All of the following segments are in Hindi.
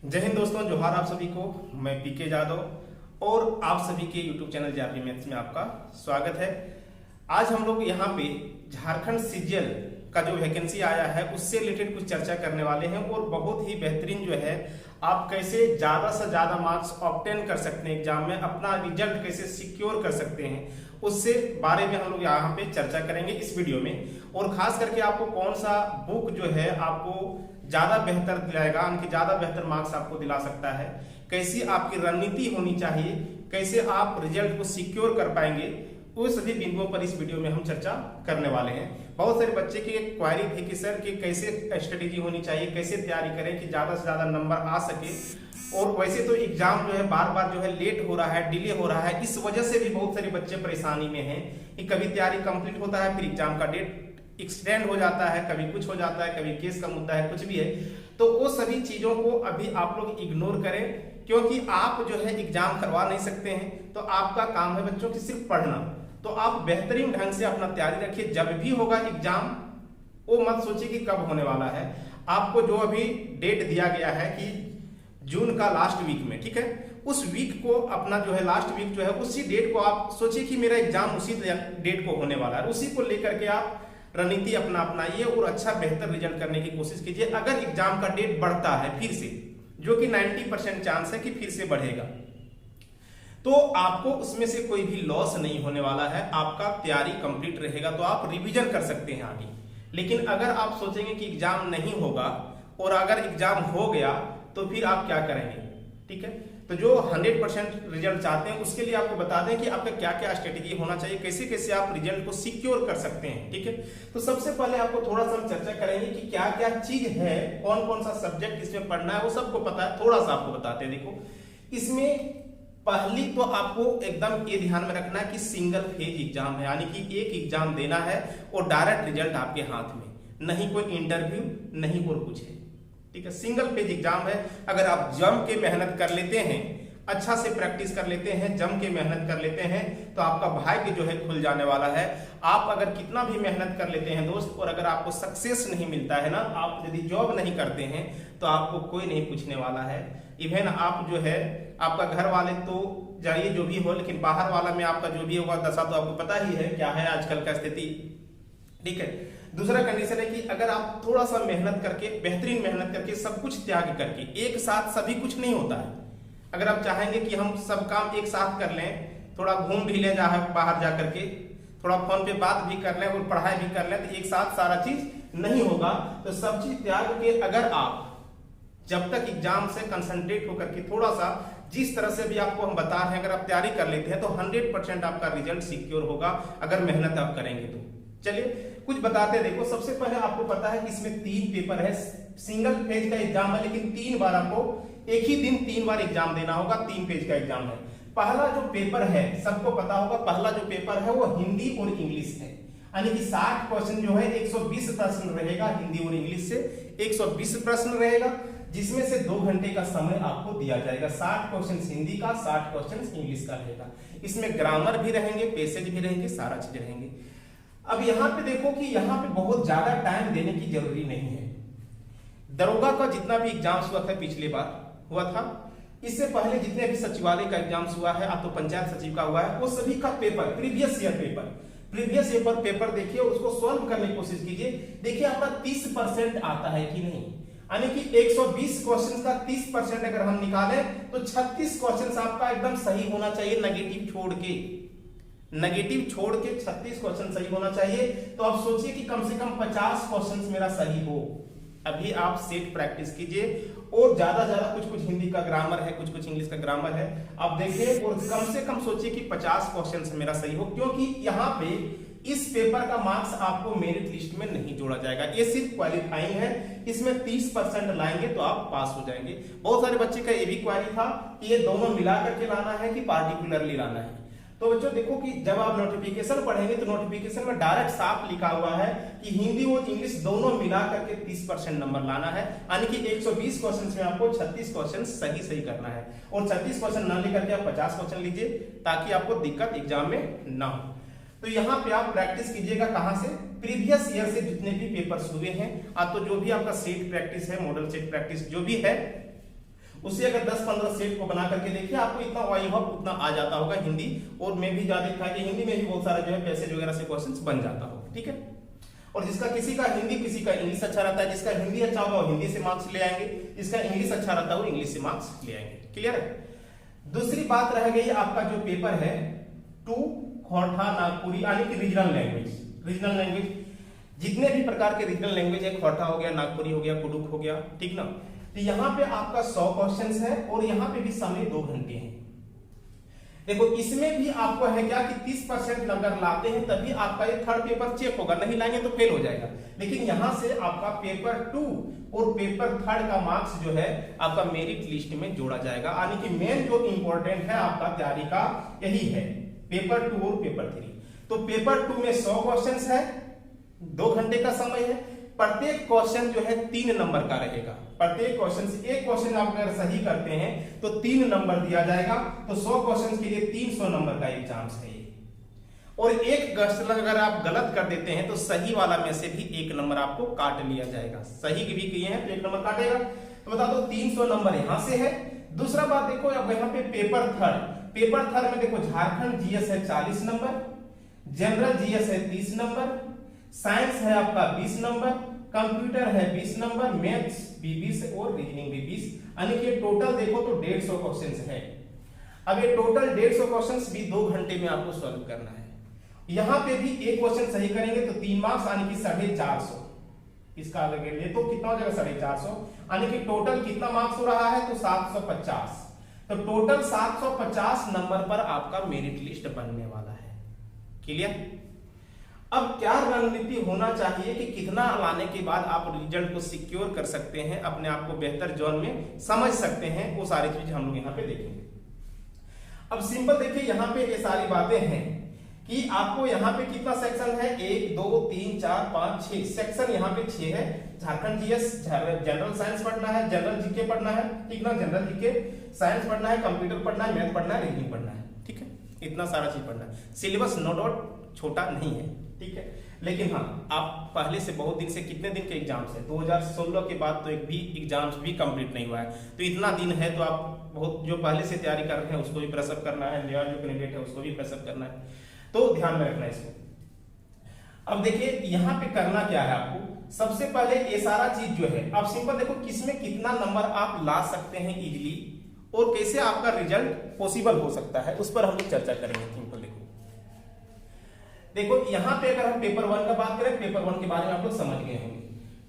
जय हिंद दोस्तों, जोहार आप सभी को। मैं पीके यादव और आप सभी के यूट्यूब चैनल जेआरपी मैथ्स में आपका स्वागत है। आज हम लोग यहाँ पे झारखंड सीजीएल का जो वैकेंसी आया है उससे रिलेटेड कुछ चर्चा करने वाले हैं और बहुत ही बेहतरीन जो है आप कैसे ज्यादा से ज्यादा मार्क्स ऑब्टेन कर सकते हैं एग्जाम में, अपना रिजल्ट कैसे सिक्योर कर सकते हैं, उससे बारे में हम लोग यहाँ पे चर्चा करेंगे इस वीडियो में। और खास करके आपको कौन सा बुक जो है आपको ज्यादा बेहतर दिलाएगा, उनकी ज्यादा बेहतर मार्क्स आपको दिला सकता है, कैसी आपकी रणनीति होनी चाहिए, कैसे आप रिजल्ट को सिक्योर कर पाएंगे, वो सभी बिंदुओं पर इस वीडियो में हम चर्चा करने वाले हैं। बहुत सारे बच्चे की एक क्वारी थी कि सर कि कैसे स्ट्रेटेजी होनी चाहिए, कैसे तैयारी करें कि ज्यादा से ज्यादा नंबर आ सके। और वैसे तो एग्जाम जो है बार बार जो है लेट हो रहा है, डिले हो रहा है, इस वजह से भी बहुत सारे बच्चे परेशानी में हैं कि कभी तैयारी कंप्लीट होता है फिर एग्जाम का डेट एक्सटेंड हो जाता है, कभी कुछ हो जाता है, कभी केस का मुद्दा है, कुछ भी है। तो वो सभी चीजों को अभी आप लोग इग्नोर करें, क्योंकि आप जो है एग्जाम करवा नहीं सकते हैं। तो आपका काम है बच्चों की सिर्फ पढ़ना। तो आप बेहतरीन ढंग से अपना तैयारी रखिए। जब भी होगा एग्जाम वो मत सोचिए कि कब होने वाला है। आपको जो अभी डेट दिया गया है कि जून का लास्ट वीक में, ठीक है, उस वीक को अपना जो है लास्ट वीक जो है उसी डेट को आप सोचिए कि मेरा एग्जाम उसी डेट को होने वाला है। उसी को लेकर के आप रणनीति अपना अपनाइए और अच्छा बेहतर रिजल्ट करने की कोशिश कीजिए। अगर एग्जाम का डेट बढ़ता है फिर से, जो कि 90% चांस है कि फिर से बढ़ेगा, तो आपको उसमें से कोई भी लॉस नहीं होने वाला है। आपका तैयारी कंप्लीट रहेगा तो आप रिवीजन कर सकते हैं आगे। लेकिन अगर आप सोचेंगे कि एग्जाम नहीं होगा और अगर एग्जाम हो गया तो फिर आप क्या करेंगे, ठीक है। तो जो 100% रिजल्ट चाहते हैं उसके लिए आपको बता दें कि आपका क्या क्या स्ट्रेटेजी होना चाहिए, कैसे कैसे आप रिजल्ट को सिक्योर कर सकते हैं, ठीक है। तो सबसे पहले आपको थोड़ा सा हम चर्चा करेंगे कि क्या क्या चीज है, कौन कौन सा सब्जेक्ट इसमें पढ़ना है, वो सबको पता है। थोड़ा सा आपको बताते हैं। देखो, इसमें पहली तो आपको एकदम ये ध्यान में रखना है कि सिंगल फेज एग्जाम है, यानी कि एक एग्जाम देना है और डायरेक्ट रिजल्ट आपके हाथ में, नहीं कोई इंटरव्यू, नहीं और कुछ है, ठीक है। सिंगल पेज एग्जाम है। अगर आप जम के मेहनत कर लेते हैं, अच्छा से प्रैक्टिस कर लेते हैं, जम के मेहनत कर लेते हैं, तो आपका भाग्य जो है खुल जाने वाला है। आप अगर कितना भी मेहनत कर लेते हैं दोस्त, और अगर आपको सक्सेस नहीं मिलता है ना, आप यदि जॉब नहीं करते हैं, तो आपको कोई नहीं पूछने वाला है। इवन आप जो है आपका घर वाले तो जाइए जो भी हो, लेकिन बाहर वाला में आपका जो भी होगा दशा तो आपको पता ही है क्या है आजकल का स्थिति, ठीक है। दूसरा कंडीशन है कि अगर आप थोड़ा सा मेहनत करके, बेहतरीन मेहनत करके, सब कुछ त्याग करके, एक साथ सभी कुछ नहीं होता है। अगर आप चाहेंगे कि हम सब काम एक साथ कर लें, थोड़ा घूम भी लें बाहर जा करके, थोड़ा फोन पे बात भी कर लें और पढ़ाई भी कर लें, तो एक साथ सारा चीज नहीं होगा। तो सब चीज त्याग के अगर आप जब तक एग्जाम से कंसंट्रेट होकर के थोड़ा सा जिस तरह से भी आपको हम बता रहे हैं, अगर आप तैयारी कर लेते हैं तो 100% आपका रिजल्ट सिक्योर होगा अगर मेहनत आप करेंगे तो। चलिए कुछ बताते हैं। देखो, सबसे पहले आपको पता है कि इसमें 3 पेपर है, सिंगल पेज का एग्जाम है, लेकिन 3 बार आपको एक ही दिन 3 बार एग्जाम देना होगा। 3 पेज का एग्जाम है। पहला जो पेपर है सबको पता होगा, पहला जो पेपर है वो हिंदी और इंग्लिश है, यानी कि 60 क्वेश्चन जो है 120 प्रश्न रहेगा हिंदी और इंग्लिश से, 120 प्रश्न रहेगा, जिसमें से 2 घंटे का समय आपको दिया जाएगा। 60 क्वेश्चन हिंदी का, 60 क्वेश्चन इंग्लिश का रहेगा। इसमें ग्रामर भी रहेंगे, पैसेज भी रहेंगे, सारा चीज रहेंगे। अब यहाँ पे देखो कि यहाँ पे बहुत ज्यादा टाइम देने की जरूरी नहीं है। दरोगा का जितना भी एग्जाम हुआ था पिछले बार हुआ था, इससे पहले जितने भी सचिवालय का एग्जाम हुआ है, अब तो पंचायत सचिव का हुआ है, वो सभी का पेपर प्रीवियस ईयर पेपर देखिए, उसको सॉल्व करने की कोशिश कीजिए। देखिए आपका 30% आता है कि नहीं, यानी कि 120 क्वेश्चन का 30% अगर हम निकालें तो 36 क्वेश्चन आपका एकदम सही होना चाहिए, नेगेटिव छोड़ के 36 क्वेश्चन सही होना चाहिए। तो आप सोचिए कि कम से कम 50 क्वेश्चन मेरा सही हो। अभी आप सेट प्रैक्टिस कीजिए और ज्यादा कुछ हिंदी का ग्रामर है, कुछ इंग्लिश का ग्रामर है, आप देखिए, और कम से कम सोचिए कि 50 क्वेश्चन मेरा सही हो, क्योंकि यहाँ पे इस पेपर का मार्क्स आपको मेरिट लिस्ट में नहीं जोड़ा जाएगा। ये सिर्फ क्वालिफाइंग है, इसमें 30% लाएंगे तो आप पास हो जाएंगे। बहुत सारे बच्चे का ये भी क्वारी था कि ये दोनों मिला करके लाना है कि पार्टिकुलरली लाना है। तो बच्चों देखो कि जब आप नोटिफिकेशन पढ़ेंगे तो नोटिफिकेशन में डायरेक्ट साफ लिखा हुआ है कि हिंदी और इंग्लिश दोनों मिला करके 30% नंबर लाना है, यानी कि 120 क्वेश्चन में आपको 36 क्वेश्चन सही करना है, और 36 क्वेश्चन ना लेकर के आप 50 क्वेश्चन लीजिए ताकि आपको दिक्कत एग्जाम में ना हो। तो यहाँ पे आप प्रैक्टिस कीजिएगा कहां से, प्रीवियस ईयर से जितने भी पेपर्स हुए हैं, तो जो भी आपका सेट प्रैक्टिस है, मॉडल सेट प्रैक्टिस जो भी है, उससे अगर 10-15 सेट को बना करके देखिए, आपको इतना वैभव उतना आ जाता होगा हिंदी। और मैं भी ज्यादा था कि हिंदी में भी बहुत सारा जो है पैसेज वगैरह से क्वेश्चंस बन जाता होगा, ठीक है। और जिसका किसी का हिंदी किसी का इंग्लिश अच्छा रहता है, जिसका हिंदी अच्छा होगा वो हिंदी से मार्क्स ले आएंगे, जिसका इंग्लिश अच्छा रहता है वो इंग्लिश से मार्क्स ले आएंगे। क्लियर है। दूसरी बात रह गई आपका जो पेपर है 2 खोरठा नागपुरी यानी कि रीजनल लैंग्वेज, जितने भी प्रकार के रीजनल लैंग्वेज है, खोरठा हो गया, नागपुरी हो गया, कुडुख हो गया, ठीक ना। तो यहाँ पे आपका 100 क्वेश्चंस है और यहाँ पे भी समय 2 घंटे हैं। देखो इसमें भी आपको है क्या कि 30% अगर लाते हैं तभी आपका ये थर्ड पेपर चेक होगा, नहीं लाएंगे तो फेल हो जाएगा। लेकिन यहां से आपका पेपर 2 और पेपर 3 का मार्क्स जो है आपका मेरिट लिस्ट में जोड़ा जाएगा, यानी कि मेन जो इंपॉर्टेंट है आपका तैयारी का यही है, पेपर 2 और पेपर 3। तो पेपर 2 में 100 क्वेश्चंस है, 2 घंटे का समय है। प्रत्येक क्वेश्चन जो है 3 नंबर का रहेगा। प्रत्येक क्वेश्चन से एक क्वेश्चन आप अगर सही करते हैं तो 3 नंबर दिया जाएगा। तो 100 क्वेश्चन के लिए 300 नंबर का एग्जाम्स है ये। और एक क्वेश्चन अगर आप गलत कर देते हैं तो सही वाला में से भी 1 नंबर आपको काट लिया जाएगा। सही भी किए हैं तो 1 नंबर काटेगा। तो बता दो 300 नंबर यहां से है। दूसरा बात देखो अब यहाँ पे पेपर 3 में देखो झारखंड जीएस है 40 नंबर, जनरल जीएस है 30 नंबर, साइंस है आपका 20 नंबर, कंप्यूटर है 20 नंबर, मैथ्स भी 20 और रीजनिंग भी 20, यानी कि टोटल देखो तो 150 क्वेश्चंस है। अब ये टोटल 150 क्वेश्चंस भी 2 घंटे में आपको सॉल्व करना है। यहां पे भी एक क्वेश्चन सही करेंगे तो 3 मार्क्स यानी कि 450। इसका अलग ले तो कितना हो जाएगा 450, यानी कि टोटल कितना मार्क्स हो रहा है तो 750। तो टोटल 750 नंबर पर आपका मेरिट लिस्ट बनने वाला है। क्लियर। अब क्या रणनीति होना चाहिए कि कितना लाने के बाद आप रिजल्ट को सिक्योर कर सकते हैं, अपने आप को बेहतर जोन में समझ सकते हैं, वो सारी चीज हम लोग यहाँ पे देखेंगे। अब सिंपल देखिए यहाँ पे ये सारी बातें हैं कि आपको यहाँ पे कितना सेक्शन है 1 2 3 4 5 6 सेक्शन यहाँ पे 6 है। झारखंड जीएस, जनरल साइंस पढ़ना है, जनरल जीके पढ़ना है, ठीक ना, जनरल जीके साइंस पढ़ना है, कंप्यूटर पढ़ना है, मैथ पढ़ना है, रीजनिंग पढ़ना है, ठीक है। इतना सारा चीज पढ़ना है। सिलेबस नो डाउट छोटा नहीं है, ठीक है। लेकिन हाँ आप पहले से बहुत दिन से, कितने दिन के एग्जाम्स है 2016 के बाद तो एक भी एग्जाम्स भी कंप्लीट नहीं हुआ है। तो इतना दिन है तो आप बहुत जो पहले से तैयारी कर रहे हैं उसको भी प्रेसअप करना है, नया जो कैंडिडेट है उसको भी प्रेसअप करना है, तो ध्यान में रखना इसको। अब देखिए यहाँ पे करना क्या है आपको, सबसे पहले ये सारा चीज जो है आप सिंपल देखो किसमें कितना नंबर आप ला सकते हैं इजिली और कैसे आपका रिजल्ट पॉसिबल हो सकता है, उस पर हम लोग चर्चा करेंगे। सिंपल देखो यहाँ पे अगर हम पेपर 1 का बात करें, पेपर 1 के बारे में आप लोग समझ गए होंगे,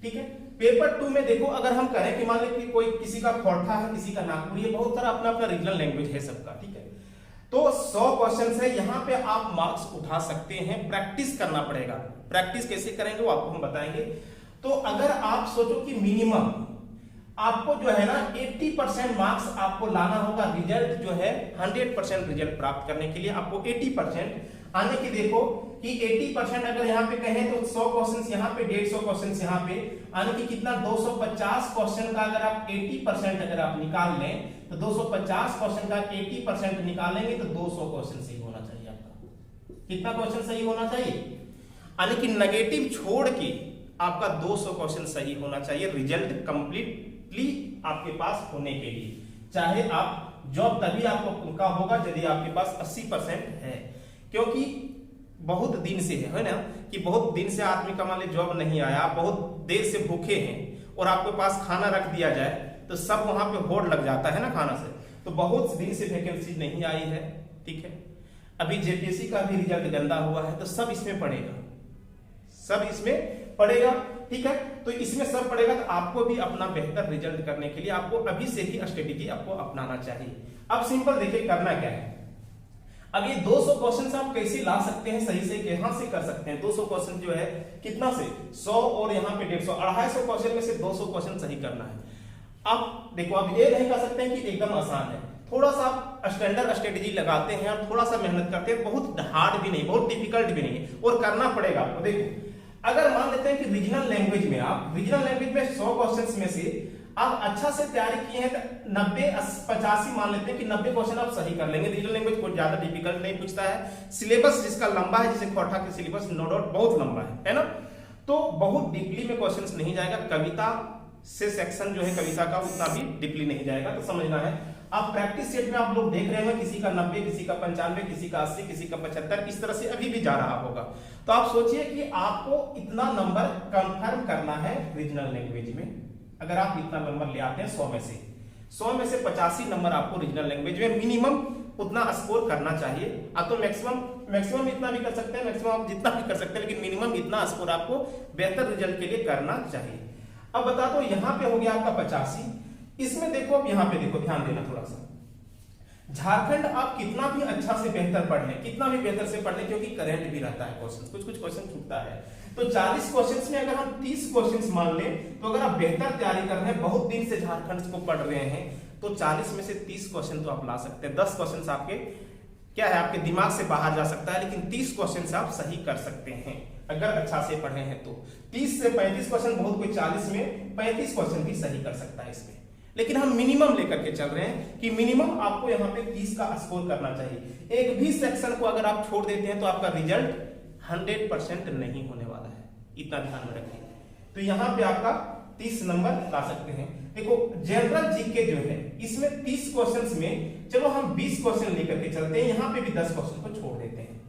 ठीक है। पेपर 2 में देखो अगर हम करें कि मान लीजिए कि कोई किसी का खोरठा है, किसी का नागपुरी है, बहुत सारा अपना अपना रीजनल लैंग्वेज है सबका, ठीक है। तो 100 क्वेश्चन है, यहाँ पे आप मार्क्स उठा सकते हैं। प्रैक्टिस करना पड़ेगा। प्रैक्टिस कैसे करेंगे वो आपको हम बताएंगे। तो अगर आप सोचो कि मिनिमम आपको जो है ना 80% मार्क्स आपको लाना होगा, रिजल्ट जो है 100% रिजल्ट प्राप्त करने के लिए आपको 80% आने की, देखो कि 80% अगर यहाँ पे कहें तो 100 क्वेश्चंस यहाँ पे, 150 क्वेश्चंस यहाँ पे, आने की कितना 250 क्वेश्चन का अगर आप 80% अगर आप निकाल लें तो 250 क्वेश्चन का 80% निकालेंगे तो 200 क्वेश्चन सही होना चाहिए आपका। कितना क्वेश्चन सही होना चाहिए, यानी कि नेगेटिव छोड़ के आपका 200 क्वेश्चन सही होना चाहिए रिजल्ट कंप्लीटली आपके पास होने के लिए। चाहे आप जॉब तभी आपको का होगा यदि आपके पास 80% है, क्योंकि बहुत दिन से है ना कि बहुत दिन से आदमी का मान लीजिए जॉब नहीं आया, आप बहुत देर से भूखे हैं और आपके पास खाना रख दिया जाए तो सब वहां पे होड़ लग जाता है ना खाना से। तो बहुत दिन से वैकेंसी नहीं आई है, ठीक है। अभी जेपीएससी का भी रिजल्ट गंदा हुआ है तो सब इसमें पड़ेगा, सब इसमें पड़ेगा, ठीक है। तो इसमें सब पड़ेगा तो आपको भी अपना बेहतर रिजल्ट करने के लिए आपको अभी से ही स्ट्रेटेजी आपको अपनाना चाहिए। अब सिंपल देखिए करना क्या है। अब ये 200 क्वेश्चन आप कैसे ला सकते हैं, सही से कहां से कर सकते हैं। 200 क्वेश्चन जो है कितना से 100 और यहाँ पे 150, 250 क्वेश्चन में से 200 क्वेश्चन सही करना है। अब देखो अब ये नहीं कर सकते हैं कि एकदम आसान है, थोड़ा सा आप स्टैंडर्ड स्ट्रेटेजी लगाते हैं और थोड़ा सा मेहनत करते हैं, बहुत हार्ड भी नहीं, बहुत डिफिकल्ट भी नहीं है, और करना पड़ेगा आपको। देखो अगर मान लेते हैं कि रीजनल लैंग्वेज में आप रीजनल लैंग्वेज में 100 क्वेश्चन में से आप अच्छा से तैयारी किए हैं तो 90-85 मान लेते हैं कि 90 क्वेश्चन आप सही कर लेंगे। रीजनल लैंग्वेज कोई ज्यादा डिफिकल्ट नहीं पूछता है। सिलेबस जिसका लंबा है, जैसे खोरठा के सिलेबस नो डाउट बहुत लंबा है ना, तो बहुत डीपली में क्वेश्चंस नहीं जाएगा। कविता से सेक्शन जो है कविता का उतना भी डीपली नहीं जाएगा, तो समझना है। आप प्रैक्टिस सेट में आप लोग देख रहे हैं किसी का 90, किसी का 95, किसी का 80, किसी का 75, इस तरह से अभी भी जा रहा होगा। तो आप सोचिए कि आपको इतना नंबर कंफर्म करना है रीजनल लैंग्वेज में। अगर आप इतना नंबर ले आते हैं 100 में से 85 नंबर आपको रीजनल लैंग्वेज में मिनिमम उतना स्कोर करना चाहिए। आप तो मैक्सिमम इतना भी कर सकते हैं, मैक्सिमम आप जितना भी कर सकते हैं, लेकिन मिनिमम इतना स्कोर आपको बेहतर रिजल्ट के लिए करना चाहिए। अब बता दो, यहाँ पे हो गया आपका 85। इसमें देखो, अब यहाँ पे देखो, ध्यान देना थोड़ा सा। झारखंड आप कितना भी अच्छा से बेहतर पढ़ लें, कितना भी बेहतर से पढ़ लें, क्योंकि करंट भी रहता है क्वेश्चन, कुछ क्वेश्चन छूटता है। तो 40 क्वेश्चंस में अगर हम 30 क्वेश्चंस मान लें, तो अगर आप बेहतर तैयारी कर रहे हैं, बहुत दिन से झारखंड को पढ़ रहे हैं, तो 40 में से 30 क्वेश्चन तो आप ला सकते हैं। 10 क्वेश्चन आपके क्या है, आपके दिमाग से बाहर जा सकता है, लेकिन 30 क्वेश्चन आप सही कर सकते हैं अगर अच्छा से पढ़े हैं तो। 30 से 35 क्वेश्चन बहुत, कोई 40 में 35 क्वेश्चन भी सही कर सकता है इसमें। लेकिन हम मिनिमम लेकर के चल रहे हैं कि मिनिमम आपको यहाँ पे 30 का स्कोर करना चाहिए। एक भी सेक्शन को अगर आप छोड़ देते हैं तो आपका रिजल्ट 100% नहीं होने वाला है, इतना ध्यान में रखिए। तो यहाँ पे आपका 30 नंबर ला सकते हैं। देखो, जनरल जीके जो है इसमें 30 क्वेश्चंस में चलो हम 20 क्वेश्चन लेकर के चलते हैं, यहाँ पे भी 10 क्वेश्चन को छोड़ देते हैं।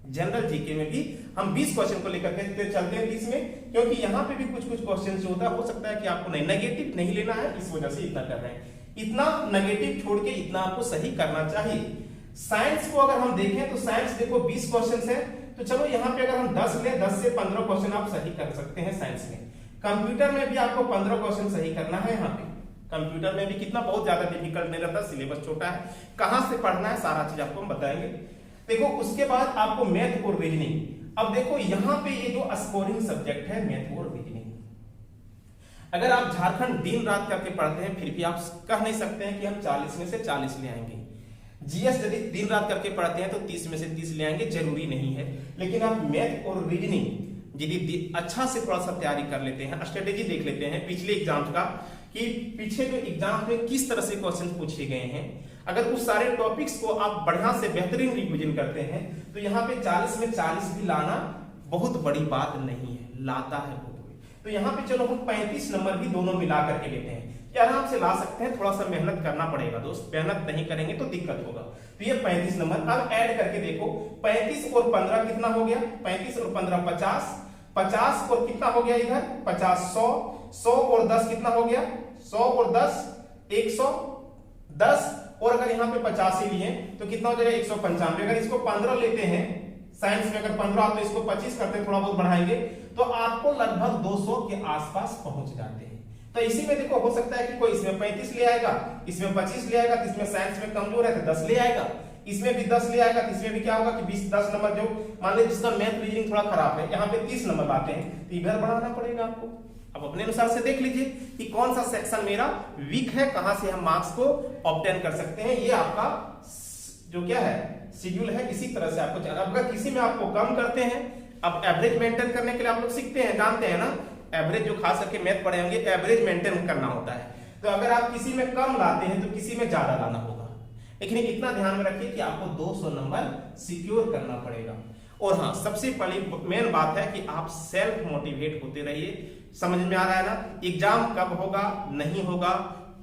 जनरल जीके में भी हम 20 क्वेश्चन को लेकर के चलते हैं 30 में, क्योंकि यहाँ पे भी कुछ क्वेश्चन जो होता है, हो सकता है कि आपको नेगेटिव नहीं लेना है, इस वजह से इतना कर रहे हैं। इतना नेगेटिव छोड़ के इतना आपको सही करना चाहिए। साइंस को अगर हम देखें तो साइंस देखो 20 क्वेश्चन है, तो चलो यहाँ पे अगर हम 10 ले, 10 से 15 क्वेश्चन आप सही कर सकते हैं साइंस में। कंप्यूटर में भी आपको 15 क्वेश्चन सही करना है। यहाँ पे कंप्यूटर में भी कितना बहुत ज्यादा डिफिकल्ट नहीं रहता, सिलेबस छोटा है, कहां से पढ़ना है सारा चीज आपको हम बताएंगे। देखो, उसके बाद आपको मैथ और रीजनिंग। अब देखो यहाँ पे ये जो स्कोरिंग सब्जेक्ट है मैथ और रीजनिंग, अगर आप झारखंड दिन रात करके पढ़ते हैं फिर भी आप कह नहीं सकते हैं कि हम 40 में से 40 ले आएंगे। जीएस यदि दिन रात करके पढ़ते हैं तो 30 में से 30 ले आएंगे, जरूरी नहीं है। लेकिन आप मैथ और रीजनिंग यदि अच्छा से थोड़ा सा तैयारी कर लेते हैं, स्ट्रेटेजी देख लेते हैं पिछले एग्जाम का कि पीछे जो एग्जाम में किस तरह से क्वेश्चन पूछे गए हैं, अगर उस सारे टॉपिक्स को आप बढ़िया से बेहतरीन रिवीजन करते हैं तो यहाँ पे 40 में 40 भी लाना बहुत बड़ी बात नहीं है, लाता है बहुत। तो यहाँ पे चलो हम 35 नंबर भी दोनों मिला करके लेते हैं, ये आराम से ला सकते हैं। थोड़ा सा मेहनत करना पड़ेगा दोस्त, मेहनत नहीं करेंगे तो दिक्कत होगा। तो ये 35 नंबर अब ऐड करके देखो, 35 और 15 कितना हो गया, 35 और 15 50, 50 और कितना हो गया इधर 50, 100, 100 और 10 कितना हो गया, 100 और 10 110, और अगर यहाँ पे 50 ही लिए तो कितना हो जाएगा 195। अगर इसको 15 लेते हैं, साइंस में अगर 15 तो इसको 25 करते हैं, थोड़ा बहुत बढ़ाएंगे तो आपको लगभग 200 के आसपास पहुंच जाते हैं। तो इसी में देखो, हो सकता है कि कोई इसमें 35 ले आएगा, इसमें 25 ले आएगा, तो इसमें साइंस में कमजोर है तो 10 ले आएगा, इसमें भी 10 ले आएगा, तो इसमें भी क्या होगा कि 20-10 नंबर जो मान लीजिए जिसका मैथ रीजनिंग थोड़ा खराब है, यहाँ पे 30 नंबर लाते हैं तो इधर बढ़ाना पड़ेगा आपको। अब अपने अनुसार से देख लीजिए कि कौन सा सेक्शन मेरा वीक है, कहां से हम मार्क्स को ऑब्टेन कर सकते हैं। ये आपका जो क्या है शेड्यूल है, इसी तरह से आपको चलना। अगर किसी में आपको कम करते हैं, अब एवरेज मेंटेन करने के लिए आप लोग सीखते हैं, जानते हैं ना, एवरेज जो खास करके मैथ पढ़े होंगे एवरेज मेंटेन करना होता है। तो अगर आप किसी में कम लाते हैं तो किसी में ज्यादा लाना होगा, लेकिन इतना ध्यान में रखिए कि आपको 200 नंबर सिक्योर करना पड़ेगा। और हाँ, सबसे पहली मेन बात है कि आप सेल्फ मोटिवेट होते रहिए। समझ में आ रहा है ना, एग्जाम कब होगा नहीं होगा,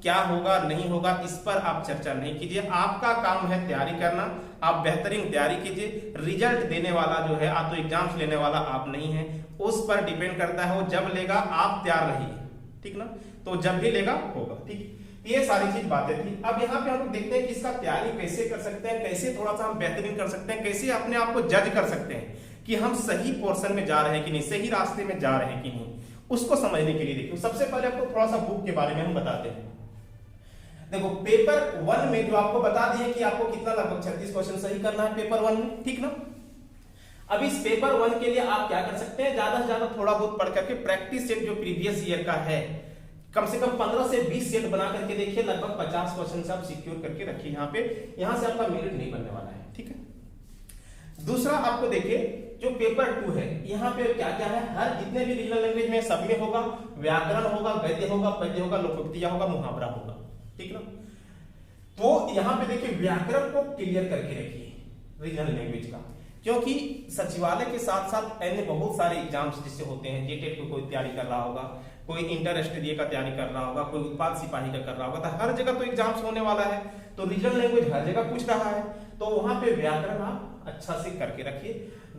क्या होगा नहीं होगा, इस पर आप चर्चा नहीं कीजिए। आपका काम है तैयारी करना, आप बेहतरीन तैयारी कीजिए। रिजल्ट देने वाला जो है, आप तो एग्जाम्स लेने वाला आप नहीं है, उस पर डिपेंड करता है। वो जब लेगा आप तैयार रहिए, ठीक ना, तो जब भी लेगा होगा, ठीक। ये सारी चीज बातें थी। अब यहाँ पे हम लोग देखते हैं कि इसका तैयारी कैसे कर सकते हैं, कैसे थोड़ा सा हम बेहतरीन कर सकते हैं, कैसे अपने आप को जज कर सकते हैं कि हम सही पोर्शन में जा रहे हैं कि नहीं, सही रास्ते में जा रहे हैं कि नहीं। उसको समझने के लिए देखिए, सबसे पहले आपको थोड़ा सा बुक के बारे में हम बताते हैं। देखो, पेपर 1 में जो आपको बता दिए कि आपको कितना लगभग 36 क्वेश्चन सही करना है पेपर 1 में, ठीक ना। अब इस पेपर 1 के लिए आप क्या कर सकते हैं, ज्यादा से ज्यादा थोड़ा बहुत पढ़ करके प्रैक्टिस सेट जो प्रीवियस ईयर का है कम से कम 15 से 20 सेट बना करके देखिए, लगभग 50 क्वेश्चन आप सिक्योर करके रखिए। यहाँ से आपका मेरिट नहीं बनने वाला है, ठीक है। दूसरा आपको देखिए जो पेपर 2 है, यहाँ पे क्या क्या है, हर जितने भी रीजनल लैंग्वेज में सब में होगा, व्याकरण होगा, गद्य होगा, पद्य होगा, लोकोक्तियां होगा, मुहावरा होगा, ठीक ना। तो यहाँ पे देखिए व्याकरण को क्लियर करके रखिए रीजनल लैंग्वेज का, क्योंकि सचिवालय के साथ साथ अन्य बहुत सारे एग्जाम्स जिससे होते हैं, जेटेट को कोई तैयारी कर रहा होगा, कोई इंटर स्टडी का तैयारी कर रहा होगा, कोई उत्पाद सिपाही का कर रहा होगा, तो हर जगह तो एग्जाम्स होने वाला है, तो रीजनल लैंग्वेज हर जगह पूछ रहा है, तो वहां पे व्याकरण आप अच्छा से करके रखिए।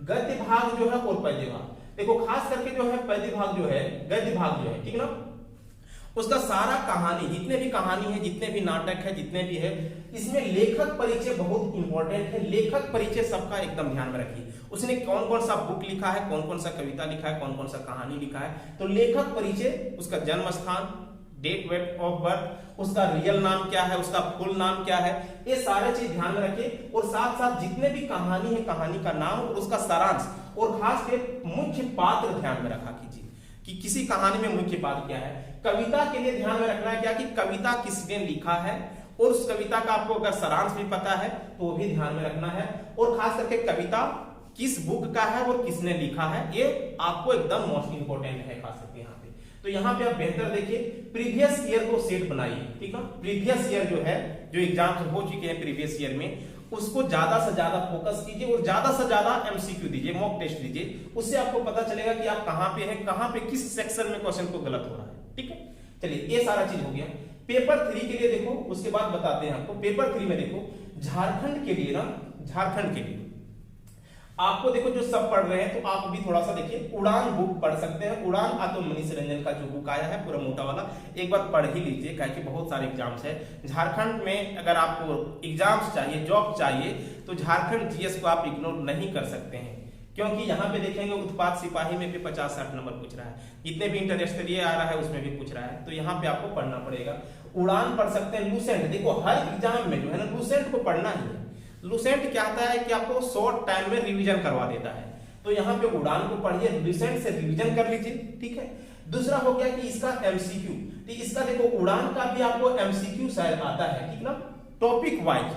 गद्य भाग जो है और पद्य भाग, देखो खास करके जो है पद्य भाग जो है, गद्य भाग जो है, ठीक ना, उसका सारा कहानी, जितने भी कहानी है, जितने भी नाटक है, जितने भी है, इसमें लेखक परिचय बहुत इंपॉर्टेंट है। लेखक परिचय सबका एकदम ध्यान में रखिए, उसने कौन कौन सा बुक लिखा है, कौन कौन सा कविता लिखा है, कौन कौन सा कहानी लिखा है, तो लेखक परिचय, उसका जन्म स्थान, डेट वेट ऑफ बर्थ, उसका रियल नाम क्या है, उसका फुल नाम क्या है, ये सारे चीज ध्यान में रखिए। और साथ साथ जितने भी कहानी है, कहानी का नाम और उसका सारांश, और खास कर मुख्य पात्र ध्यान में रखा कीजिए कि किसी कहानी में मुख्य पात्र क्या है। कविता के लिए ध्यान में रखना है क्या कि कविता किसने लिखा है, और उस कविता का आपको अगर सारांश भी पता है तो वो भी ध्यान में रखना है। और खास करके कविता किस बुक का है और किसने लिखा है, ये आपको एकदम मोस्ट इंपोर्टेंट है खास करके यहाँ पे। तो यहाँ पे आप बेहतर देखिए, प्रीवियस ईयर को सेट बनाइए, ठीक है, प्रीवियस ईयर जो है, जो एग्जाम्स हो चुके हैं प्रीवियस ईयर में, उसको ज्यादा से ज्यादा फोकस कीजिए और ज्यादा से ज्यादा एमसीक्यू दीजिए, मॉक टेस्ट दीजिए, उससे आपको पता चलेगा कि आप कहां पे हैं, कहां पे किस सेक्शन में क्वेश्चन को गलत हो रहा है, ठीक है। चलिए ये सारा चीज हो गया। पेपर 3 के लिए देखो, उसके बाद बताते हैं आपको। पेपर 3 में देखो झारखंड के लिए ना, झारखंड के लिए आपको देखो जो सब पढ़ रहे हैं तो आप भी थोड़ा सा देखिए, उड़ान बुक पढ़ सकते हैं। उड़ान तो मनीष रंजन का जो बुक आया है पूरा मोटा वाला, एक बार पढ़ ही लीजिए, क्योंकि बहुत सारे एग्जाम्स है झारखंड में। अगर आपको एग्जाम्स चाहिए, जॉब चाहिए, तो झारखंड जीएस को आप इग्नोर नहीं कर सकते हैं, क्योंकि यहाँ पे देखेंगे उत्पाद सिपाही में भी 50-60 नंबर पूछ रहा है, जितने भी इंटरनेशनल आ रहा है उसमें भी पूछ रहा है, तो यहाँ पे आपको पढ़ना पड़ेगा। उड़ान पढ़ सकते हैं। लूसेंट, देखो हर एग्जाम में जो है ना लूसेंट को पढ़ना ही है। लूसेंट क्या आता है कि आपको शॉर्ट टाइम में रिवीजन करवा देता है, तो यहाँ पे उड़ान को पढ़िए, लूसेंट से रिवीजन कर लीजिए, ठीक है। दूसरा हो गया कि इसका एमसीक्यू, तो इसका देखो उड़ान का भी आपको एमसीक्यू शायद आता है, ठीक ना, टॉपिक वाइज।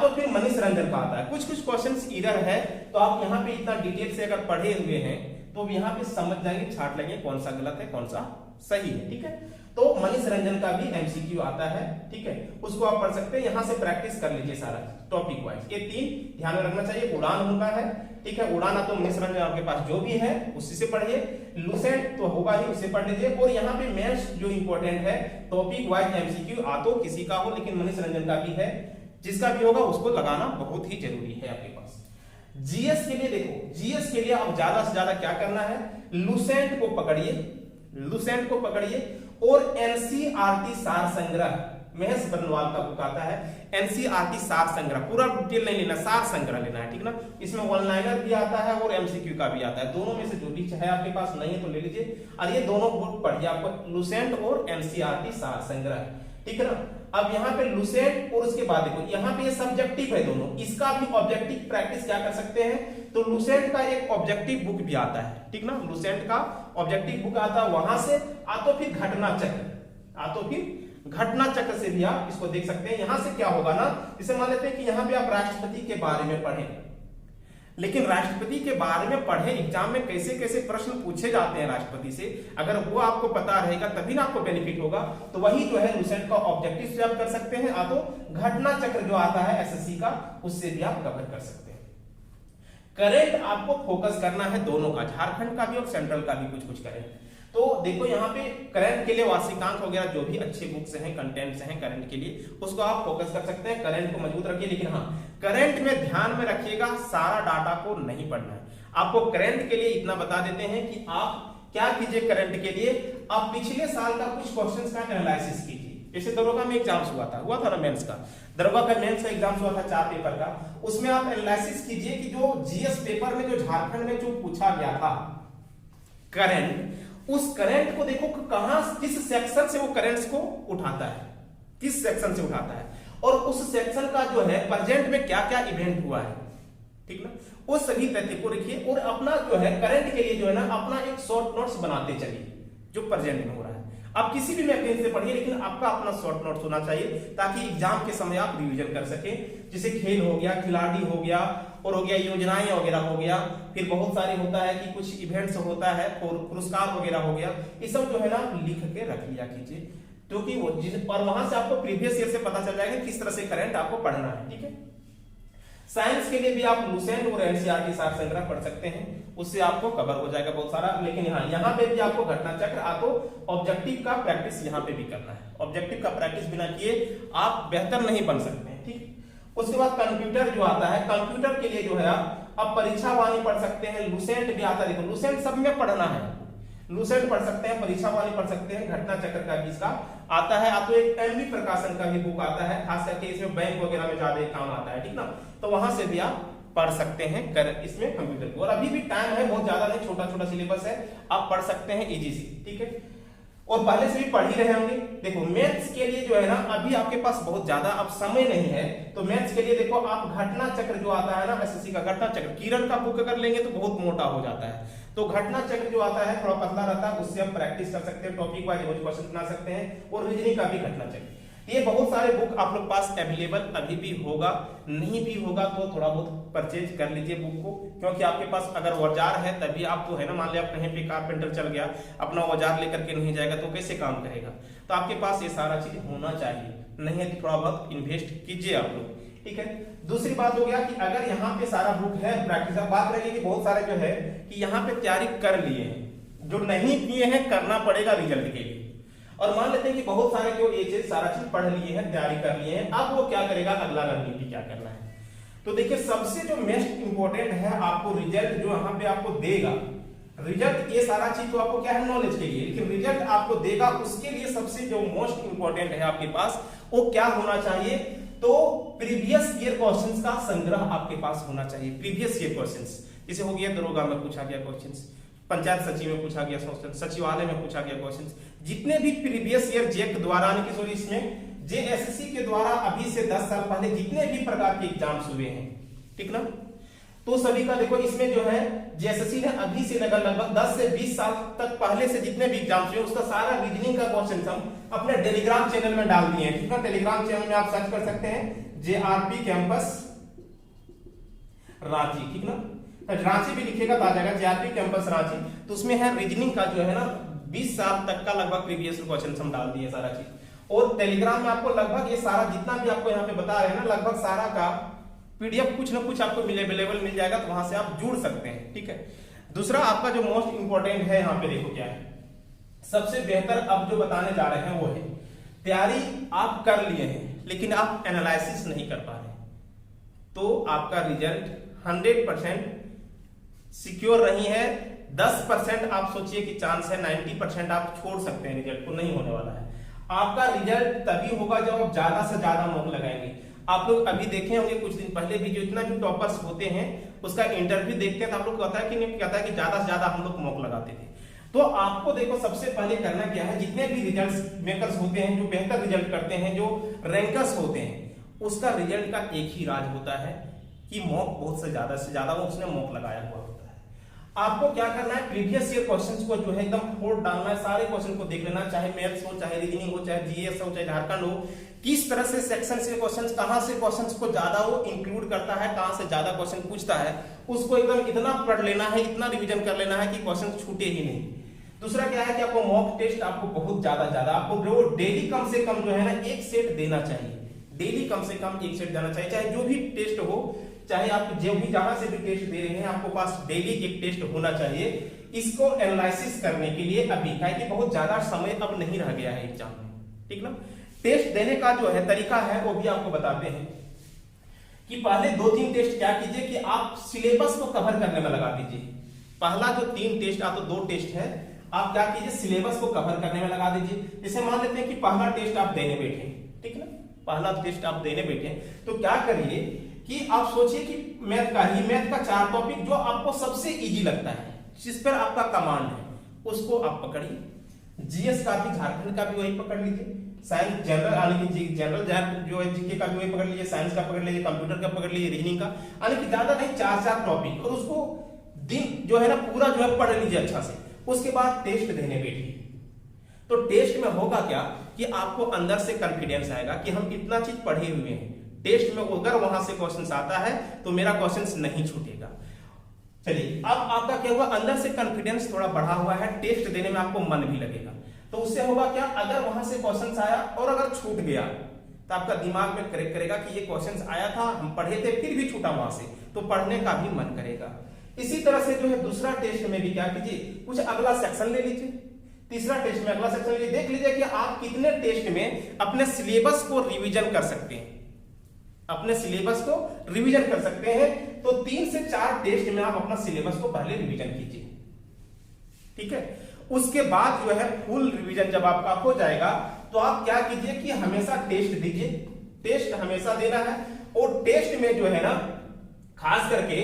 तो फिर मनीष रंजन का आता है, कुछ कुछ क्वेश्चंस इधर है, तो आप यहाँ पे इतना डिटेल से अगर पढ़े हुए हैं तो यहाँ पे समझ जाएंगे, छाट लेंगे कौन सा गलत है कौन सा सही है, ठीक है। तो मनीष रंजन का भी एमसीक्यू आता है, ठीक है, उसको आप पढ़ सकते हैं, यहाँ से प्रैक्टिस कर लीजिए सारा टॉपिक वाइज। ये 3 ध्यान में रखना चाहिए। उड़ान होगा है, ठीक है, उड़ान तो मनीष रंजन आपके पास जो भी है उसी से पढ़िए, लूसेंट तो होगा ही, उससे पढ़ लीजिए। और यहाँ पे मेंस जो इंपॉर्टेंट है, टॉपिक वाइज एमसीक्यू तो किसी का हो, लेकिन मनीष रंजन का भी है, जिसका भी होगा उसको लगाना बहुत ही जरूरी है आपके पास। जीएस के लिए देखो, जीएस के लिए आप ज्यादा से ज्यादा क्या करना है, लूसेंट को पकड़िए, लूसेंट को पकड़िए, और एनसीईआरटी सार संग्रह, महेश बरनवाल का बुक आता है एनसीईआरटी सार संग्रह, पूरा डिटेल नहीं लेना, सार संग्रह लेना है, ठीक ना। इसमें वन लाइनर भी आता है और एमसीक्यू का भी आता है, दोनों में से जो भी है आपके पास, नहीं है तो ले लीजिए। और ये दोनों बुक पढ़िए आपको, लूसेंट और एनसीईआरटी सार संग्रह, ठीक है ना। अब यहाँ पे लूसेंट और उसके बाद देखो यहाँ पे ये सब्जेक्टिव है दोनों, इसका भी ऑब्जेक्टिव प्रैक्टिस क्या कर सकते हैं, तो लूसेंट का एक ऑब्जेक्टिव बुक भी आता है, ठीक ना, लूसेंट का ऑब्जेक्टिव बुक आता है, वहां से तो फिर घटना चक्र, तो फिर घटना चक्र से भी आप इसको देख सकते हैं। यहां से क्या होगा ना, जैसे मान लेते हैं कि यहाँ पे आप राष्ट्रपति के बारे में पढ़ें, लेकिन राष्ट्रपति के बारे में पढ़े, एग्जाम में कैसे कैसे प्रश्न पूछे जाते हैं राष्ट्रपति से, अगर वो आपको पता रहेगा तभी ना आपको बेनिफिट होगा। तो वही जो है लूसेंट का ऑब्जेक्टिव से आप कर सकते हैं, तो घटना चक्र जो आता है एसएससी का, उससे भी आप कवर कर सकते हैं। करेंट आपको फोकस करना है दोनों का, झारखंड का भी और सेंट्रल का भी कुछ कुछ करेंट। तो देखो यहाँ पे करंट के लिए वार्षिकांक वगैरह जो भी अच्छे बुक्स हैं, कंटेंट्स हैं करंट के लिए, उसको आप फोकस कर सकते हैं, करंट को मजबूत रखिए। लेकिन हाँ, करंट में ध्यान में रखिएगा, सारा डाटा को नहीं पढ़ना है। आपको करंट के लिए इतना बता देते हैं कि आप क्या कीजिए, करंट के लिए आप पिछले साल का कुछ क्वेश्चंस का एनालिसिस कीजिए। जैसे दरोगा में एग्जाम्स हुआ था ना मेंस का, दरोगा का मेंस का एग्जाम्स हुआ था 4 पेपर का, उसमें आप एनालिसिस कीजिए कि जो जीएस पेपर में जो झारखंड में जो पूछा गया था करंट, उस करंट को देखो कहां, किस सेक्शन से वो करंट्स को उठाता है, किस सेक्शन से उठाता है, और उस सेक्शन का जो है प्रेजेंट में क्या क्या इवेंट हुआ है, ठीक ना, वो सभी तथ्य को रखिए। और अपना जो है करंट के लिए जो है ना अपना एक शॉर्ट नोट्स बनाते चलिए जो प्रेजेंट में हो रहा है। आप किसी भी मैगजीन से पढ़िए, लेकिन आपका अपना शॉर्ट नोट्स होना चाहिए, ताकि एग्जाम के समय आप रिवीजन कर सके। जैसे खेल हो गया, खिलाड़ी हो गया, और हो गया योजनाएं वगैरह हो गया, फिर बहुत सारे होता है कि कुछ इवेंट्स होता है, पुरस्कार वगैरह हो गया, ये सब जो है ना लिख के रख लिया कीजिए, क्योंकि वो और वहां से आपको प्रीवियस ईयर से पता चल जाएगा किस तरह से करंट आपको पढ़ना है, ठीक है। साइंस के लिए भी आप लुसेंट और एनसीईआरटी सार संग्रह पढ़ सकते हैं, उससे आपको कवर हो जाएगा बहुत सारा। लेकिन यहाँ पे भी आपको घटना चक्र आपको ऑब्जेक्टिव का प्रैक्टिस यहाँ पे भी करना है। ऑब्जेक्टिव का प्रैक्टिस बिना किए आप बेहतर नहीं बन सकते हैं, ठीक। उसके बाद कंप्यूटर जो आता है, कंप्यूटर के लिए जो है आप परीक्षा वाणी पढ़ सकते हैं, लुसेंट भी आता है। देखो लुसेंट सब में पढ़ना है, लुसेंट पढ़ सकते हैं, परीक्षा वाणी पढ़ सकते हैं, घटना चक्र का भी इसका आता है। आप तो एक एमबी प्रकाशन का भी बुक आता है, खास करके इसमें बैंक वगैरह में ज्यादा काम आता है, ठीक ना। तो वहां से भी आप पढ़ सकते हैं इसमें कंप्यूटर को। और अभी भी टाइम है, बहुत ज्यादा नहीं, छोटा छोटा सिलेबस है, आप पढ़ सकते हैं इजी से, ठीक है। और पहले से भी पढ़ ही रहे होंगे। देखो मैथ्स के लिए जो है ना, अभी आपके पास बहुत ज्यादा अब समय नहीं है, तो मैथ्स के लिए देखो आप घटना चक्र जो आता है ना, एसएससी का घटना चक्र, किरण का बुक अगर लेंगे तो बहुत मोटा हो जाता है, तो घटना चक्र जो आता है थोड़ा पतला रहता है, उससे आप प्रैक्टिस कर सकते हैं, टॉपिक वाइज रोज क्वेश्चन बना सकते हैं। और रीजनिंग का भी घटना चक्र, ये बहुत सारे बुक आप लोग पास अवेलेबल अभी भी होगा, नहीं भी होगा तो थोड़ा बहुत परचेज कर लीजिए बुक को, क्योंकि आपके पास अगर औजार है तभी आपको है ना, मान लिया आप कहीं पे कारपेंटर चल गया, अपना औजार लेकर के नहीं जाएगा तो कैसे काम करेगा। तो आपके पास ये सारा चीज होना चाहिए, नहीं है तो थोड़ा बहुत इन्वेस्ट कीजिए आप लोग, ठीक है। दूसरी बात हो गया कि अगर यहाँ पे सारा बुक है प्रैक्टिस, बात रही कि बहुत सारे जो है कि यहाँ पे तैयारी कर लिए हैं, जो नहीं किए हैं करना पड़ेगा रिजल्ट के लिए। और मान लेते हैं कि बहुत सारे जो ये चीज सारा चीज पढ़ लिए हैं, तैयारी कर लिए हैं, अब वो क्या करेगा, अगला रणनीति क्या करना है। तो देखिए सबसे जो मोस्ट इंपोर्टेंट है आपको रिजल्ट जो यहाँ पे आपको देगा, रिजल्ट ये सारा चीज तो आपको क्या है नॉलेज के लिए, लेकिन रिजल्ट आपको देगा उसके लिए सबसे जो मोस्ट इंपोर्टेंट है आपके पास वो क्या होना चाहिए, तो प्रीवियस ईयर क्वेश्चंस का संग्रह आपके पास होना चाहिए। प्रीवियस ईयर क्वेश्चंस जैसे हो गया दरोगा में पूछा गया क्वेश्चंस, पंचायत सचिव में पूछा गया क्वेश्चन, सचिवालय में पूछा गया क्वेश्चन, जितने भी प्रीवियस ईयर जेक द्वारा इसमें जेएसएससी के द्वारा अभी से 10 साल पहले जितने भी प्रकार के एग्जाम्स हुए हैं, ठीक ना, तो सभी का देखो इसमें जो है जेएसएससी ने अभी से लगभग 10 से 20 साल तक पहले से जितने भी एग्जाम्स हुए उसका सारा रीजनिंग का क्वेश्चन हम अपने टेलीग्राम चैनल में डाल दिए हैं, ठीक ना। टेलीग्राम चैनल में आप सर्च कर सकते हैं जेआरपी कैंपस रांची, ठीक ना, रांची भी लिखेगा तो आ जाएगा जेआरपी कैंपस रांची। तो उसमें है रीजनिंग का जो है ना 20 साल तक का लगभग प्रीवियस क्वेश्चन हम डाल दिए सारा चीज। और टेलीग्राम में आपको लगभग ये सारा जितना भी आपको यहाँ पे बता रहे हैं ना, लगभग सारा का पीडीएफ कुछ ना कुछ आपको अवेलेबल मिल जाएगा, तो वहां से आप जुड़ सकते हैं, ठीक है। दूसरा आपका जो मोस्ट इंपोर्टेंट है यहाँ पे देखो क्या है, सबसे बेहतर अब जो बताने जा रहे हैं वो है तैयारी आप कर लिए हैं लेकिन आप एनालिसिस नहीं कर पा रहे, तो आपका रिजल्ट 100% सिक्योर नहीं है। 10% आप सोचिए कि चांस है, 90% आप छोड़ सकते हैं, रिजल्ट को नहीं होने वाला है। आपका रिजल्ट तभी होगा जब आप ज्यादा से ज्यादा मॉक लगाएंगे। आप लोग अभी देखे होंगे कुछ दिन पहले भी जो इतना भी टॉपर्स होते हैं उसका इंटरव्यू देखते हैं तो आप लोग कहता है कि नहीं, कहता है कि ज्यादा से ज्यादा हम लोग मॉक लगाते थे। तो आपको देखो सबसे पहले करना क्या है, जितने भी रिजल्ट मेकर्स होते हैं, जो बेहतर रिजल्ट करते हैं, जो रैंकर्स होते हैं, उसका रिजल्ट का एक ही राज होता है कि मॉक बहुत से ज्यादा वो उसने मॉक लगाया हुआ होता है। आपको क्या करना है, प्रीवियस ईयर क्वेश्चंस को जो है एकदम फोड़ डालना है, सारे क्वेश्चन को देख लेना, चाहे मैथ्स हो, चाहे रीजनिंग हो, चाहे जीएस हो, चाहे झारखंड हो, किस तरह से सेक्शन से क्वेश्चंस, कहां से क्वेश्चंस को ज्यादा वो इंक्लूड करता है, कहां से ज्यादा क्वेश्चन पूछता है, उसको एकदम इतना पढ़ लेना है, इतना रिवीजन कर लेना है कि क्वेश्चन छूटे ही नहीं। दूसरा क्या है कि आपको मॉक टेस्ट आपको बहुत ज्यादा आपको जो डेली कम से कम जो है ना एक सेट देना चाहिए, डेली कम से कम एक सेट देना चाहिए, चाहे जो भी टेस्ट हो, चाहे आप जो भी जहां से भी टेस्ट दे रहे हैं, आपको पास डेली एक टेस्ट होना चाहिए इसको एनालिसिस करने के लिए। अभी क्या है कि बहुत ज्यादा समय अब नहीं रह गया है एग्जाम में, ठीक ना। टेस्ट देने का जो है तरीका है वो भी आपको बताते हैं कि पहले 2-3 टेस्ट क्या कीजिए कि आप सिलेबस को कवर करने में लगा दीजिए। पहला जो 3 टेस्ट आप तो 2 टेस्ट है, आप क्या कीजिए सिलेबस को कवर करने में लगा दीजिए। जैसे मान लेते हैं कि पहला टेस्ट आप देने बैठे, ठीक ना, पहला टेस्ट आप देने बैठे तो क्या करिए कि आप सोचिए कि मैथ का 4 टॉपिक जो आपको सबसे इजी लगता है, जिस पर आपका कमांड है, उसको आप पकड़िए। जीएस का भी, झारखंड का भी वही पकड़ लीजिए, साइंस जनरल यानी कि जनरल जो है जीके का भी वही पकड़ लीजिए, साइंस का पकड़ लीजिए, कंप्यूटर का पकड़ लीजिए, रीजनिंग का, यानी कि ज्यादा नहीं 4 टॉपिक, और उसको दिन जो है ना पूरा जो है पढ़ लीजिए अच्छा से। उसके बाद टेस्ट देने बैठिए। तो टेस्ट में होगा क्या कि आपको अंदर से कॉन्फिडेंस आएगा कि हम इतना चीज पढ़े हुए हैं, टेस्ट में अगर वहां से क्वेश्चंस आता है तो मेरा क्वेश्चंस नहीं छूटेगा। चलिए अब आपका क्या हुआ, अंदर से कॉन्फिडेंस थोड़ा बढ़ा हुआ है, टेस्ट देने में आपको मन भी लगेगा। तो उससे होगा क्या, अगर वहां से क्वेश्चंस आया और अगर छूट गया तो आपका दिमाग में करेक्ट करेगा कि ये क्वेश्चन आया था, हम पढ़े थे, फिर भी छूटा वहां से, तो पढ़ने का भी मन करेगा। इसी तरह से जो है दूसरा टेस्ट में भी क्या कीजिए, कुछ अगला सेक्शन ले लीजिए, तीसरा टेस्ट में अगला सेक्शन लीजिए, देख लीजिए कि आप कितने टेस्ट में अपने सिलेबस को रिवीजन कर सकते हैं, अपने सिलेबस को रिवीजन कर सकते हैं। तो 3 से 4 टेस्ट में आप अपना सिलेबस को पहले रिवीजन कीजिए, ठीक है। उसके बाद जो है फुल रिवीजन जब आपका हो जाएगा तो आप क्या कीजिए कि हमेशा टेस्ट दीजिए, टेस्ट हमेशा देना है। और टेस्ट में जो है ना खास करके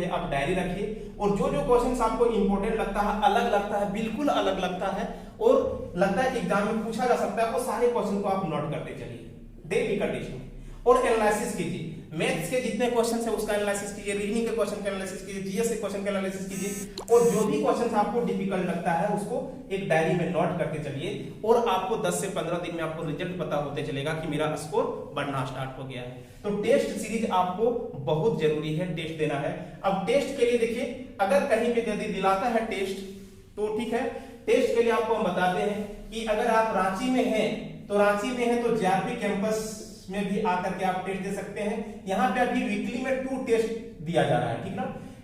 आप डायरी रखिए, और जो जो क्वेश्चंस आपको इंपॉर्टेंट लगता है, अलग लगता है, बिल्कुल अलग लगता है और लगता है कि एग्जाम में पूछा जा सकता है, वो सारे क्वेश्चन को आप नोट करते चलिए डेली का टेस्ट में, और एनालिसिस कीजिए। मैथ्स के जितने क्वेश्चंस है उसका एनालिसिस कीजिए, रीजनिंग के क्वेश्चन का एनालिसिस कीजिए, जीएस के क्वेश्चन का एनालिसिस कीजिए, और जो भी क्वेश्चंस आपको डिफिकल्ट लगता है उसको एक डायरी में नोट करके चलिए। और आपको 10 से 15 दिन में आपको रिजल्ट पता होते चलेगा कि मेरा स्कोर बढ़ना स्टार्ट हो गया है। तो टेस्ट सीरीज आपको बहुत जरूरी है, टेस्ट देना है। अब टेस्ट के लिए देखिए, अगर कहीं पे यदि दिलाता है टेस्ट तो ठीक है, टेस्ट के लिए आपको हम बताते हैं कि अगर आप रांची में हैं तो रांची में है तो जेआरपी कैंपस में भी आकर के आप टेस्ट दे सकते हैं। यहाँ पे अभी वीकली में 2 टेस्ट दिया जा रहा है, ठीक ना,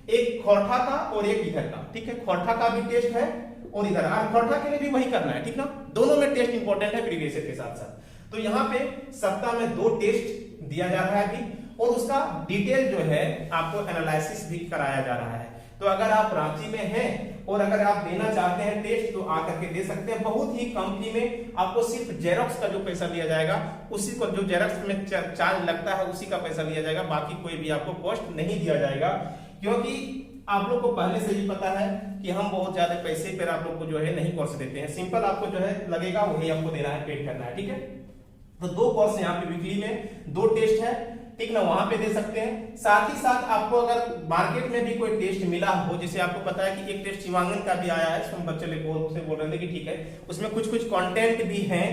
एक खोरठा का और एक इधर का, ठीक है। खोरठा का भी टेस्ट है और इधर, खोरठा के लिए भी वही करना है, ठीक ना, दोनों में टेस्ट इंपॉर्टेंट है प्रीवियस ईयर के साथ साथ। तो यहाँ पे सप्ताह में 2 टेस्ट दिया जा रहा है अभी, और उसका डिटेल जो है आपको एनालिसिस भी कराया जा रहा है। तो अगर आप रांची में हैं और अगर आप देना चाहते हैं टेस्ट तो आकर के दे सकते हैं। बहुत ही कम फी में आपको सिर्फ जेरोक्स का जो पैसा लिया जाएगा उसी को, जो जेरोक्स में चार्ज लगता है उसी का पैसा लिया जाएगा, बाकी कोई भी आपको कॉस्ट नहीं दिया जाएगा। क्योंकि आप लोग को पहले से ही पता है कि हम बहुत ज्यादा पैसे पर आप लोग को जो है नहीं कोर्स देते हैं, सिंपल आपको जो है लगेगा वही आपको देना है, पेड करना है, ठीक है। तो 2 कोर्स यहाँ पे वीकली में 2 टेस्ट है, ठीक ना, वहां पे दे सकते हैं। साथ ही साथ आपको अगर मार्केट में भी कोई टेस्ट मिला हो, जैसे आपको पता है कि एक टेस्ट शिवांगन का भी आया है, उसमें बच्चे से बोल रहे थे कि ठीक है उसमें कुछ कुछ कंटेंट भी हैं,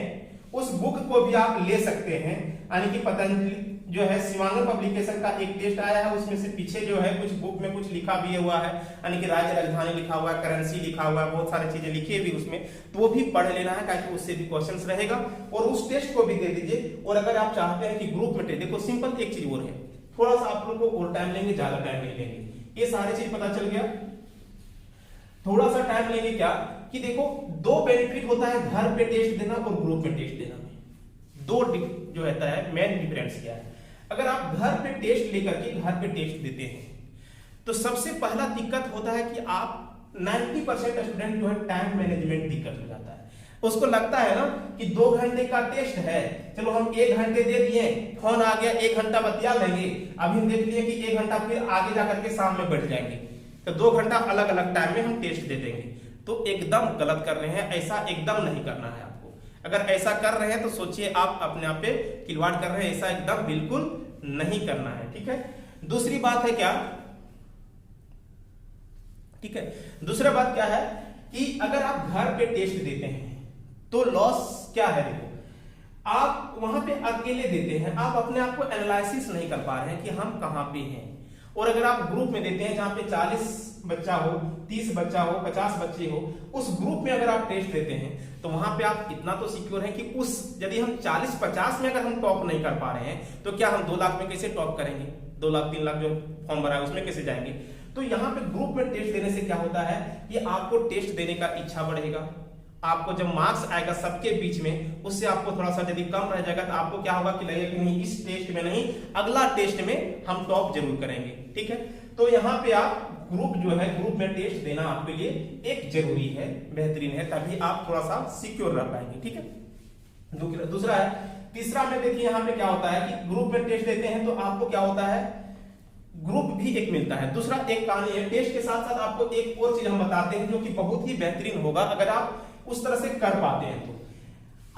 उस बुक को भी आप ले सकते हैं। यानी कि पतंजलि जो है शिवांगन पब्लिकेशन का एक टेस्ट आया है, उसमें से पीछे जो है कुछ बुक में कुछ लिखा भी हुआ है, यानी कि राज्य राजधानी लिखा हुआ है, करेंसी लिखा हुआ है, बहुत सारी चीजें लिखी हुई उसमें, तो वो भी पढ़ लेना है ताकि उससे भी क्वेश्चंस रहेगा। और उस टेस्ट को भी दे दीजिए। और अगर आप चाहते हैं कि ग्रुप में टेस्ट, देखो सिंपल एक चीज और है, थोड़ा सा आप लोग को और टाइम लेंगे, ज्यादा टाइम नहीं लेंगे, ये सारी चीज पता चल गया। थोड़ा सा टाइम लेंगे क्या कि देखो 2 बेनिफिट होता है घर पे टेस्ट देना और ग्रुप में टेस्ट देना में, 2 जो रहता है मेन डिफरेंस क्या है। अगर आप घर पे टेस्ट लेकर के घर पे टेस्ट देते हैं तो सबसे पहला दिक्कत होता है कि आप 90% स्टूडेंट जो है टाइम मैनेजमेंट दिक्कत हो जाता है। उसको लगता है ना कि 2 घंटे का टेस्ट है, चलो हम 1 घंटे दे दिए, फोन आ गया 1 घंटा बतिया लेंगे, अभी हम देख लिए कि 1 घंटा फिर आगे जाकर के शाम में बैठ जाएंगे, तो 2 घंटा अलग अलग टाइम में हम टेस्ट दे देंगे। तो एकदम गलत कर रहे हैं, ऐसा एकदम नहीं करना है आपको। अगर ऐसा कर रहे हैं तो सोचिए आप अपने आप पे खिलवाड़ कर रहे हैं, ऐसा एकदम बिल्कुल नहीं करना है, ठीक है। दूसरी बात है क्या, ठीक है, दूसरा बात क्या है कि अगर आप घर पे टेस्ट देते हैं तो लॉस क्या है, देखो आप वहां पे अकेले देते हैं, आप अपने आप को एनालिसिस नहीं कर पा रहे हैं कि हम कहां पे हैं। और अगर आप ग्रुप में देते हैं जहां पे 40 बच्चा हो, 30 बच्चा हो, 50 बच्चे हो, उस ग्रुप में अगर आप टेस्ट देते हैं तो वहां पे आप इतना तो सिक्योर हैं कि उस यदि हम 40-50 में अगर हम टॉप नहीं कर पा रहे हैं तो क्या हम 2 लाख में कैसे टॉप करेंगे, 2 लाख 3 लाख जो फॉर्म भरा है उसमें कैसे जाएंगे। तो यहाँ पे ग्रुप में टेस्ट देने से क्या होता है कि आपको टेस्ट देने का इच्छा बढ़ेगा, आपको जब मार्क्स आएगा सबके बीच में उससे आपको थोड़ा सा यदि कम रह जाएगा तो आपको क्या होगा कि लगेगा कि नहीं इस टेस्ट में नहीं, अगला टेस्ट में हम टॉप जरूर करेंगे, ठीक है। तो यहाँ पे आप ग्रुप जो है, ग्रुप में टेस्ट देना आपके लिए एक जरूरी है, बेहतरीन है, तभी आप थोड़ा सा सिक्योर रह पाएंगे, ठीक है। दूसरा है, तीसरा में देखिए यहाँ पे क्या होता है कि ग्रुप में टेस्ट देते हैं तो आपको क्या होता है, ग्रुप भी एक मिलता है। दूसरा एक कहानी है, टेस्ट के साथ साथ आपको एक और चीज हम बताते हैं जो कि बहुत ही बेहतरीन होगा अगर आप उस तरह से कर पाते हैं। तो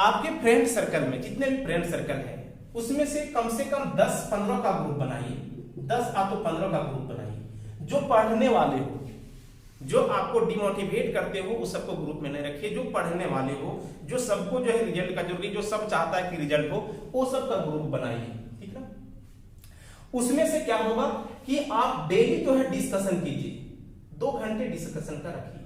आपके फ्रेंड सर्कल में जितने भी फ्रेंड सर्कल है उसमें से कम 10-15 का ग्रुप बनाइए, 10 या तो 15 का ग्रुप बनाइए जो पढ़ने वाले हो, जो आपको डिमोटिवेट करते हो उस सबको ग्रुप में नहीं रखिए, जो पढ़ने वाले हो, जो सबको जो है रिजल्ट का जरूरी, जो सब चाहता है कि रिजल्ट हो, वो सब का ग्रुप बनाइए, ठीक है। उसमें से क्या होगा कि आप डेली जो है डिस्कशन कीजिए, 2 घंटे डिस्कशन का रखिए।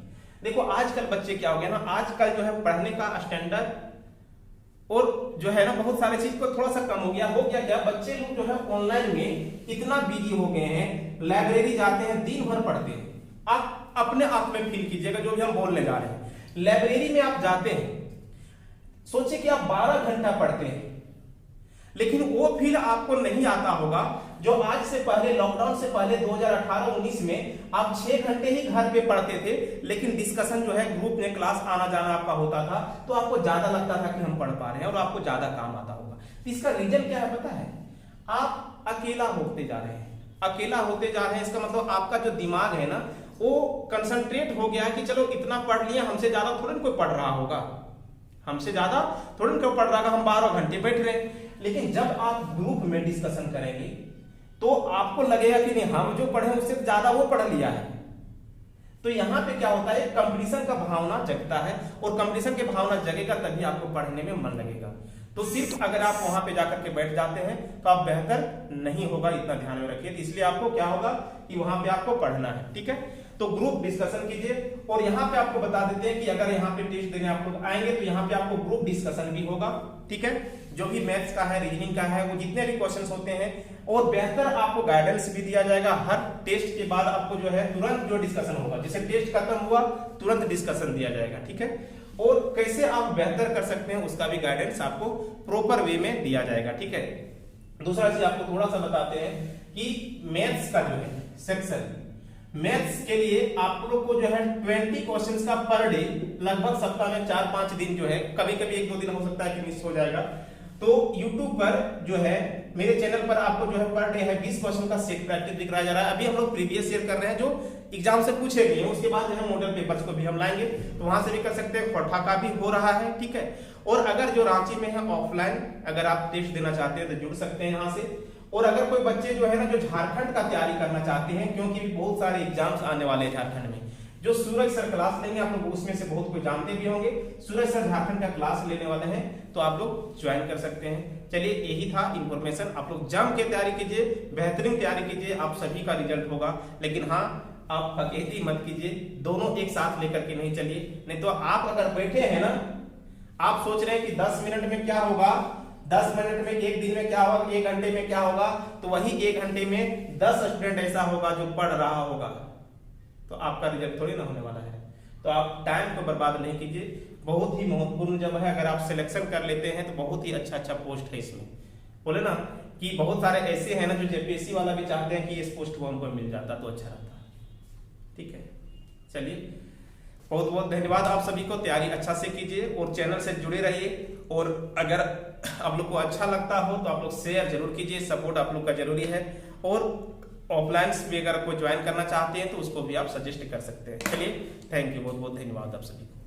देखो आजकल बच्चे क्या हो गया ना, आजकल जो है पढ़ने का स्टैंडर्ड और जो है ना बहुत सारे चीज को थोड़ा सा कम हो गया क्या बच्चे लोग जो है ऑनलाइन में इतना बिजी हो गए हैं, लाइब्रेरी जाते हैं, दिन भर पढ़ते हैं। आप अपने आप में फील कीजिएगा जो भी हम बोलने जा रहे हैं। लाइब्रेरी में आप जाते हैं, सोचिए कि आप 12 घंटा पढ़ते हैं, लेकिन वो फील आपको नहीं आता होगा जो आज से पहले, लॉकडाउन से पहले 2018-19 में आप 6 घंटे ही घर पे पढ़ते थे, लेकिन डिस्कशन जो है ग्रुप में क्लास आना जाना आपका होता था, तो आपको ज्यादा लगता था कि हम पढ़ पा रहे हैं और आपको ज्यादा काम आता होगा। तो इसका रीजन क्या है पता है? आप अकेला होते जा रहे हैं, अकेला होते जा रहे हैं। इसका मतलब आपका जो दिमाग है ना वो कंसंट्रेट हो गया है कि चलो इतना पढ़ लिया, हमसे ज्यादा थोड़ा कोई पढ़ रहा होगा, हमसे ज्यादा थोड़ा कोई पढ़ रहा होगा, हम 12 घंटे बैठ रहे हैं। लेकिन जब आप ग्रुप में डिस्कशन करेंगे तो आपको लगेगा कि नहीं, हम जो पढ़े उससे ज्यादा वो पढ़ लिया है। तो यहां पे क्या होता है, कंपटीशन का भावना जगता है, और कंपटीशन के भावना जगेगा तभी आपको पढ़ने में मन लगेगा। तो सिर्फ अगर आप वहां पे जाकर के बैठ जाते हैं तो आप बेहतर नहीं होगा, इतना ध्यान में रखिए। इसलिए आपको क्या होगा कि वहां पे आपको पढ़ना है, ठीक है। तो ग्रुप डिस्कशन कीजिए, और यहाँ पे आपको बता देते हैं कि अगर यहाँ पे टेस्ट देने आप लोग आएंगे तो यहाँ पे आपको ग्रुप डिस्कशन भी होगा, ठीक है। जो भी मैथ्स का है, रीजनिंग का है, वो जितने भी क्वेश्चंस होते हैं, और बेहतर आपको गाइडेंस भी दिया जाएगा। हर टेस्ट के बाद आपको जो है तुरंत जो डिस्कशन होगा, जैसे टेस्ट खत्म हुआ तुरंत डिस्कशन दिया जाएगा, ठीक है। और कैसे आप बेहतर कर सकते हैं उसका भी गाइडेंस आपको प्रॉपर वे में दिया जाएगा, ठीक है। दूसरा चीज आपको थोड़ा सा बताते हैं कि मैथ्स का जो है सेक्शन, मैथ्स के लिए आप लोग को जो है 20 क्वेश्चंस का पर डे, लगभग सप्ताह में 4-5 दिन जो है, कभी कभी 1-2 दिन हो सकता है कि मिस हो जाएगा। तो YouTube पर जो है मेरे चैनल पर आपको जो है पर डे है 20 क्वेश्चन का सेट प्रैक्टिस दिखाया जा रहा है। अभी हम लोग प्रीवियस ईयर कर रहे हैं जो एग्जाम से पूछे गए हैं, उसके बाद जो है मॉडल पेपर्स को भी हम लाएंगे, तो वहां से भी कर सकते हैं। कोठा का भी हो रहा है, ठीक है। और अगर जो रांची में है ऑफलाइन, अगर आप टेस्ट देना चाहते हैं तो जुड़ सकते हैं यहाँ से। और अगर कोई बच्चे जो है ना जो झारखंड का तैयारी करना चाहते हैं, क्योंकि बहुत सारे एग्जाम्स आने वाले हैं झारखंड में, जो सूरज सर क्लास लेंगे, आप लोग उसमें से बहुत कोई जानते भी होंगे, सूरज सर झारखंड का क्लास लेने वाले हैं, तो आप लोग ज्वाइन कर सकते हैं। चलिए यही था इंफॉर्मेशन। आप लोग जम के तैयारी कीजिए, बेहतरीन तैयारी कीजिए, आप सभी का रिजल्ट होगा। लेकिन हाँ, आप अकेले मत कीजिए, दोनों एक साथ लेकर के नहीं चलिए। नहीं तो आप अगर बैठे हैं ना, आप सोच रहे हैं कि 10 मिनट में क्या होगा, 10 मिनट में, एक दिन में क्या होगा, 1 घंटे में क्या होगा, तो वही 1 घंटे में 10 स्टूडेंट ऐसा होगा जो पढ़ रहा होगा, तो आपका रिजल्ट थोड़ी ना होने वाला है। तो आप टाइम को बर्बाद नहीं कीजिए। बहुत ही महत्वपूर्ण जब है, अगर आप सिलेक्शन कर लेते हैं तो बहुत ही अच्छा पोस्ट है इसमें। बोले ना कि बहुत सारे ऐसे हैं ना जो जेपीएससी वाला भी चाहते हैं कि इस पोस्ट को हमको मिल जाता तो अच्छा रहता, ठीक है। चलिए, बहुत बहुत धन्यवाद आप सभी को। तैयारी अच्छा से कीजिए और चैनल से जुड़े रहिए। और अगर आप लोग को अच्छा लगता हो तो आप लोग शेयर जरूर कीजिए, सपोर्ट आप लोग का जरूरी है। और ऑफलाइन भी अगर कोई ज्वाइन करना चाहते हैं तो उसको भी आप सजेस्ट कर सकते हैं। चलिए, थैंक यू, बहुत बहुत धन्यवाद आप सभी को।